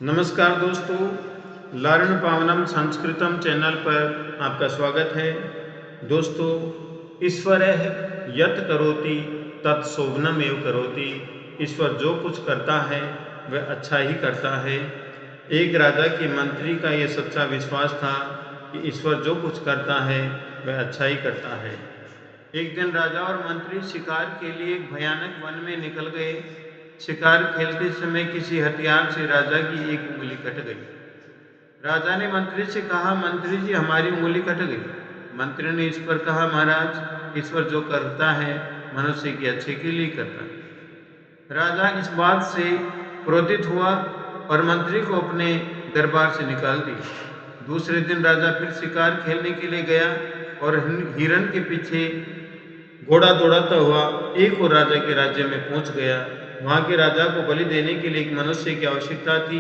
नमस्कार दोस्तों, लारण पावनम संस्कृतम चैनल पर आपका स्वागत है। दोस्तों, ईश्वरः यत् करोति तत् शोभनमेव करोति। ईश्वर जो कुछ करता है वह अच्छा ही करता है। एक राजा के मंत्री का ये सच्चा विश्वास था कि ईश्वर जो कुछ करता है वह अच्छा ही करता है। एक दिन राजा और मंत्री शिकार के लिए एक भयानक वन में निकल गए। शिकार खेलते समय किसी हथियार से राजा की एक उंगली कट गई। राजा ने मंत्री से कहा, मंत्री जी हमारी उंगली कट गई। मंत्री ने इस पर कहा, महाराज, ईश्वर जो करता है मनुष्य के अच्छे के लिए करता है। राजा इस बात से क्रोधित हुआ और मंत्री को अपने दरबार से निकाल दिया। दूसरे दिन राजा फिर शिकार खेलने के लिए गया और हिरण के पीछे घोड़ा दौड़ाता हुआ एक और राजा के राज्य में पहुंच गया। वहां के राजा को बलि देने के लिए एक मनुष्य की आवश्यकता थी।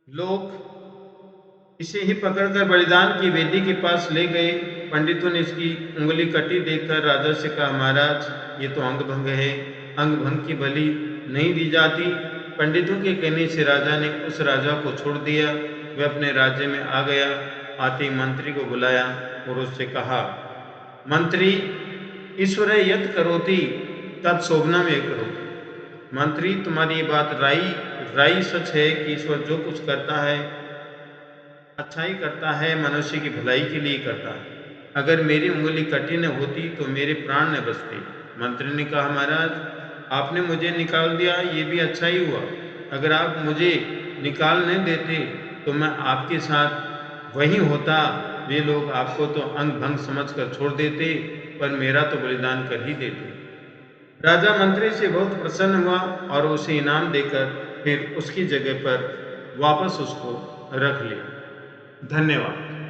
लोग इसे ही पकड़कर बलिदान की वेदी के पास ले गए। पंडितों ने इसकी उंगली कटी देखकर राजा से कहा, महाराज, ये तो अंग भंग है। अंग भंग की बलि नहीं दी जाती। पंडितों के कहने से राजा ने उस राजा को छोड़ दिया। वह अपने राज्य में आ गया। आते ही मंत्री को बुलाया और उससे कहा, मंत्री, ईश्वर यत् करोति तत् शोभनमेव करोति। मंत्री, तुम्हारी ये बात राई राई सच है कि ईश्वर जो कुछ करता है अच्छा ही करता है, मनुष्य की भलाई के लिए करता है। अगर मेरी उंगली कटी न होती तो मेरे प्राण न बचते। मंत्री ने कहा, महाराज, आपने मुझे निकाल दिया, ये भी अच्छा ही हुआ। अगर आप मुझे निकाल नहीं देते तो मैं आपके साथ वही होता। वे लोग आपको तो अंग भंग समझकर छोड़ देते, पर मेरा तो बलिदान कर ही देते। राजा मंत्री से बहुत प्रसन्न हुआ और उसे इनाम देकर फिर उसकी जगह पर वापस उसको रख लिया। धन्यवाद।